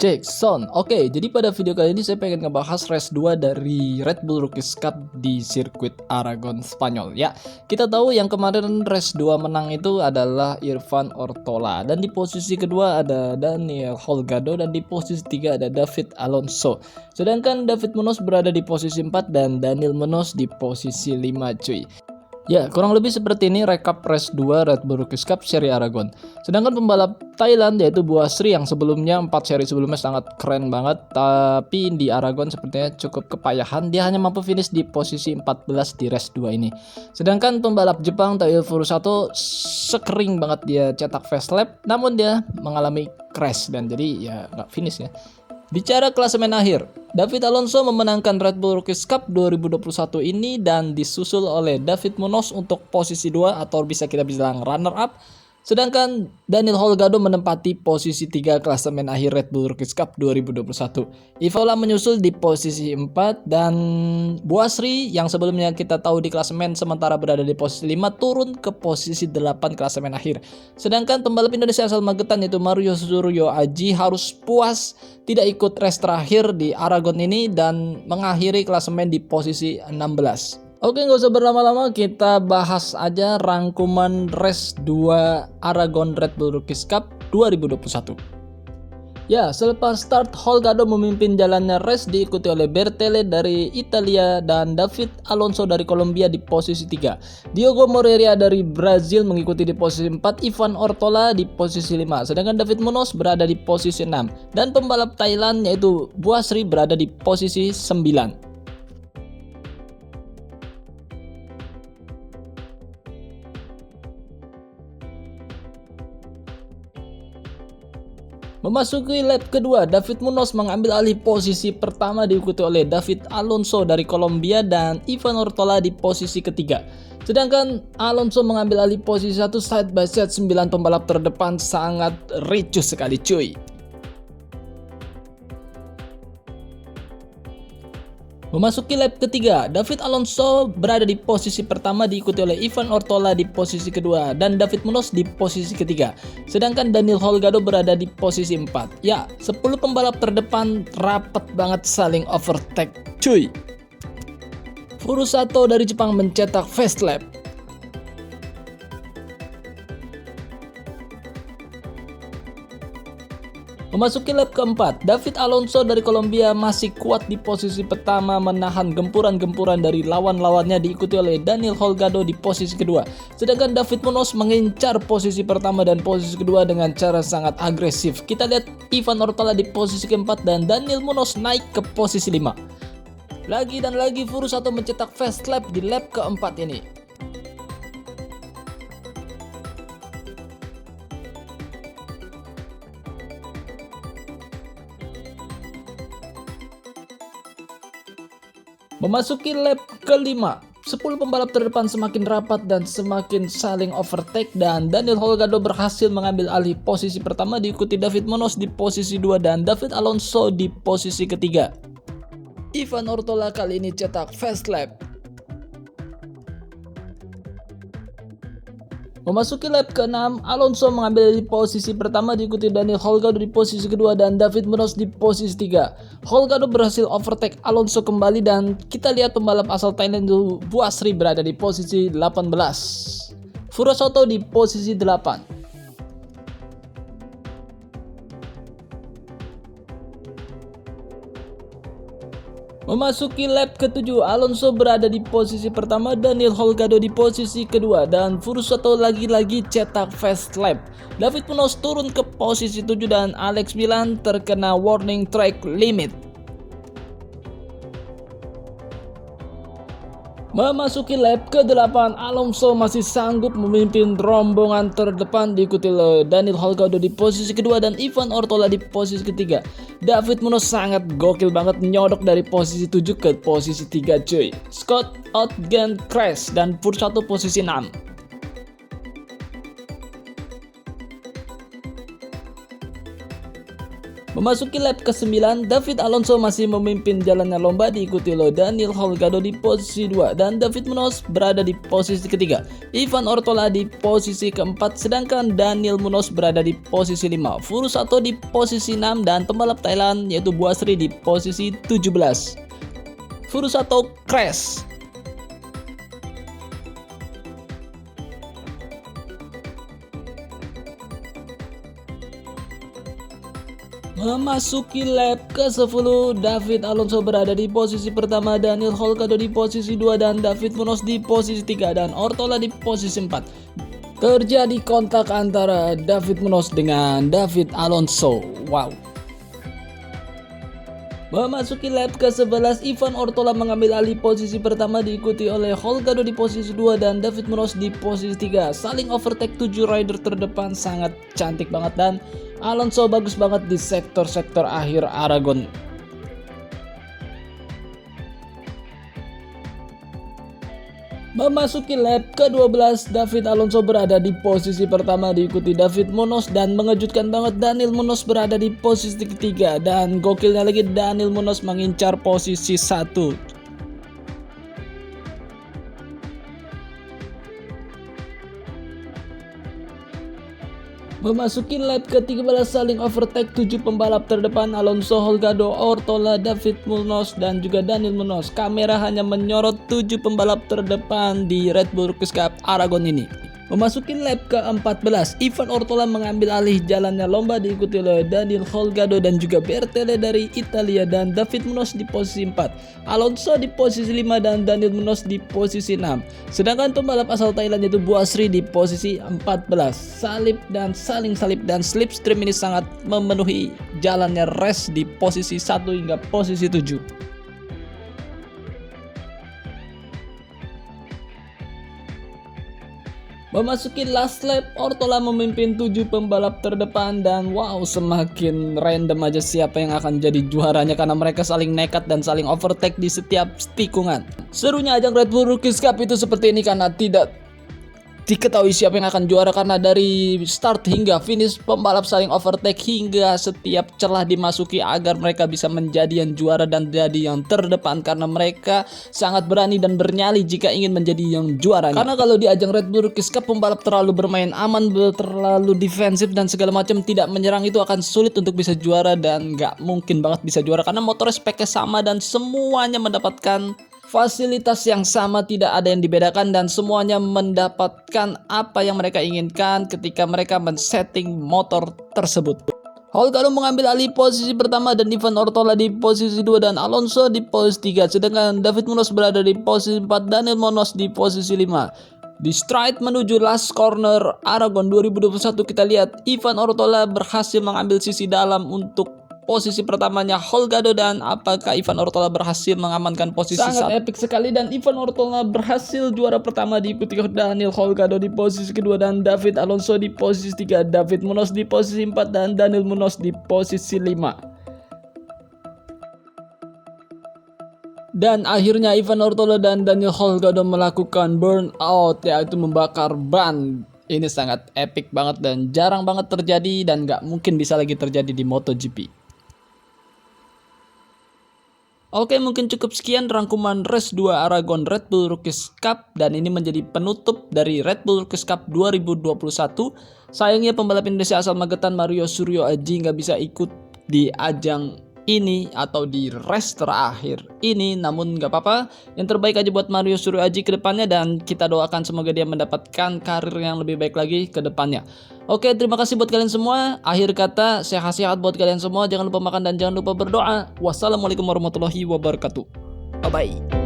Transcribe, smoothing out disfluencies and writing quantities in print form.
Jackson. Oke, jadi pada video kali ini saya pengen ngebahas race 2 dari Red Bull Rookies Cup di sirkuit Aragon Spanyol. Ya, kita tahu yang kemarin race 2 menang itu adalah Irfan Ortola, dan di posisi kedua ada Daniel Holgado, dan di posisi 3 ada David Alonso. Sedangkan David Munoz berada di posisi 4 dan Daniel Munoz di posisi 5, cuy. Ya, kurang lebih seperti ini rekap race 2 Red Bull Rookies Cup seri Aragon. Sedangkan pembalap Thailand yaitu Buasri yang sebelumnya 4 seri sebelumnya sangat keren banget, tapi di Aragon sepertinya cukup kepayahan. Dia hanya mampu finish di posisi 14 di race 2 ini. Sedangkan pembalap Jepang Taiyo Furusato sekering banget dia cetak fast lap, namun dia mengalami crash dan jadi ya nggak finish ya. Bicara klasemen akhir, David Alonso memenangkan Red Bull Rookies Cup 2021 ini dan disusul oleh David Munoz untuk posisi 2 atau bisa kita bilang runner up. Sedangkan Daniel Holgado menempati posisi 3 klasemen akhir Red Bull Rookies Cup 2021. Ivola menyusul di posisi 4 dan Buasri yang sebelumnya kita tahu di klasemen sementara berada di posisi 5 turun ke posisi 8 klasemen akhir. Sedangkan pembalap Indonesia asal Magetan yaitu Mario Suryo Aji harus puas tidak ikut race terakhir di Aragon ini dan mengakhiri klasemen di posisi 16. Oke, nggak usah berlama-lama, kita bahas aja rangkuman race 2 Aragon Red Bull Rookies Cup 2021. Ya, selepas start Holgado memimpin jalannya race diikuti oleh Bertele dari Italia dan David Alonso dari Kolombia di posisi 3. Diogo Moreira dari Brazil mengikuti di posisi 4, Ivan Ortola di posisi 5. Sedangkan David Munoz berada di posisi 6 dan pembalap Thailand yaitu Buasri berada di posisi 9. Memasuki lap kedua, David Munoz mengambil alih posisi pertama diikuti oleh David Alonso dari Kolombia dan Ivan Ortola di posisi ketiga. Sedangkan Alonso mengambil alih posisi 1 side by side. 9 pembalap terdepan sangat ricuh sekali, cuy. Memasuki lap ketiga, David Alonso berada di posisi pertama diikuti oleh Ivan Ortola di posisi kedua dan David Munoz di posisi ketiga. Sedangkan Daniel Holgado berada di posisi 4. Ya, 10 pembalap terdepan rapat banget saling overtake, cuy. Furusato dari Jepang mencetak fast lap. Memasuki lap keempat, David Alonso dari Kolombia masih kuat di posisi pertama menahan gempuran-gempuran dari lawan-lawannya diikuti oleh Daniel Holgado di posisi kedua. Sedangkan David Munoz mengincar posisi pertama dan posisi kedua dengan cara sangat agresif. Kita lihat Ivan Ortola di posisi keempat dan Daniel Munoz naik ke posisi 5. Lagi dan lagi Furusato mencetak fast lap di lap keempat ini. Memasuki lap kelima, 10 pembalap terdepan semakin rapat dan semakin saling overtake dan Daniel Holgado berhasil mengambil alih posisi pertama diikuti David Munoz di posisi 2 dan David Alonso di posisi ketiga. Ivan Ortola kali ini cetak fast lap. Memasuki lap ke-6, Alonso mengambil di posisi pertama diikuti Daniel Holgado di posisi kedua dan David Munoz di posisi 3. Holgado berhasil overtake Alonso kembali dan kita lihat pembalap asal Thailand itu Buasri berada di posisi 18. Furusato di posisi 8. Memasuki lap ke-7, Alonso berada di posisi pertama, Daniel Holgado di posisi kedua, dan Furusato lagi-lagi cetak fast lap. David Munoz turun ke posisi 7 dan Alex Milan terkena warning track limit. Memasuki lap ke-8, Alonso masih sanggup memimpin rombongan terdepan diikuti oleh Daniel Holgado di posisi kedua dan Ivan Ortola di posisi ketiga. David Munoz sangat gokil banget nyodok dari posisi 7 ke posisi 3, cuy. Scott Outgen crash dan Furusato posisi 6. Memasuki lap ke-9, David Alonso masih memimpin jalannya lomba diikuti oleh Daniel Ricciardo di posisi 2 dan David Munoz berada di posisi ketiga. Ivan Ortola di posisi keempat, sedangkan Daniel Munoz berada di posisi 5. Furusato di posisi 6 dan pembalap Thailand yaitu Buasri di posisi 17. Furusato crash. Memasuki lap ke-10, David Alonso berada di posisi pertama, Daniel Ricciardo di posisi 2 dan David Munoz di posisi 3 dan Ortola di posisi 4. Terjadi kontak antara David Munoz dengan David Alonso. Wow. Memasuki lap ke-11, Ivan Ortola mengambil alih posisi pertama diikuti oleh Ricciardo di posisi 2 dan David Munoz di posisi 3. Saling overtake 7 rider terdepan, sangat cantik banget dan Alonso bagus banget di sektor-sektor akhir Aragon. Memasuki lap ke-12, David Alonso berada di posisi pertama diikuti David Munoz dan mengejutkan banget Daniel Munoz berada di posisi ketiga dan gokilnya lagi Daniel Munoz mengincar posisi 1. Memasuki lap ke-13, saling overtake 7 pembalap terdepan Alonso, Ricciardo, Ortola, David Munoz dan juga Daniel Munoz. Kamera hanya menyorot 7 pembalap terdepan di Red Bull Rookies Cup Aragon ini. Memasuki lap ke-14, Ivan Ortola mengambil alih jalannya lomba diikuti oleh Daniel Ricciardo dan juga Bertele dari Italia dan David Munoz di posisi 4. Alonso di posisi 5 dan Daniel Munoz di posisi 6. Sedangkan pembalap asal Thailand yaitu Buasri di posisi 14. Saling salip dan slipstream ini sangat memenuhi jalannya race di posisi 1 hingga posisi 7. Memasuki last lap, Ortola memimpin 7 pembalap terdepan dan wow, semakin random aja siapa yang akan jadi juaranya karena mereka saling nekat dan saling overtake di setiap tikungan. Serunya ajang Red Bull Rookies Cup itu seperti ini karena tidak diketahui siapa yang akan juara karena dari start hingga finish pembalap saling overtake hingga setiap celah dimasuki agar mereka bisa menjadi yang juara dan jadi yang terdepan karena mereka sangat berani dan bernyali jika ingin menjadi yang juara. Karena kalau di ajang Red Bull Rookies Cup pembalap terlalu bermain aman, terlalu defensif dan segala macam tidak menyerang itu akan sulit untuk bisa juara dan nggak mungkin banget bisa juara karena motor speknya sama dan semuanya mendapatkan fasilitas yang sama, tidak ada yang dibedakan dan semuanya mendapatkan apa yang mereka inginkan ketika mereka men-setting motor tersebut. Ricciardo mengambil alih posisi pertama dan Ivan Ortola di posisi 2 dan Alonso di posisi 3. Sedangkan David Munoz berada di posisi 4, Daniel Munoz di posisi 5. Di straight menuju last corner Aragon 2021 kita lihat Ivan Ortola berhasil mengambil sisi dalam untuk posisi pertamanya Ricciardo dan apakah Ivan Ortola berhasil mengamankan posisi sangat epic sekali dan Ivan Ortola berhasil juara pertama diikuti Daniel Ricciardo di posisi kedua dan David Alonso di posisi 3, David Munoz di posisi 4 dan Daniel Munoz di posisi 5. Dan akhirnya Ivan Ortola dan Daniel Ricciardo melakukan burnout, yaitu membakar ban. Ini sangat epic banget dan jarang banget terjadi dan gak mungkin bisa lagi terjadi di MotoGP. Oke, mungkin cukup sekian rangkuman Race 2 Aragon Red Bull Rookies Cup dan ini menjadi penutup dari Red Bull Rookies Cup 2021. Sayangnya pembalap Indonesia asal Magetan Mario Suryo Aji nggak bisa ikut di ajang ini atau di race terakhir ini, namun nggak apa-apa, yang terbaik aja buat Mario Suryo Aji ke depannya dan kita doakan semoga dia mendapatkan karir yang lebih baik lagi ke depannya. Oke, terima kasih buat kalian semua. Akhir kata, sehat-sehat buat kalian semua, jangan lupa makan dan jangan lupa berdoa. Wassalamualaikum warahmatullahi wabarakatuh. Bye bye.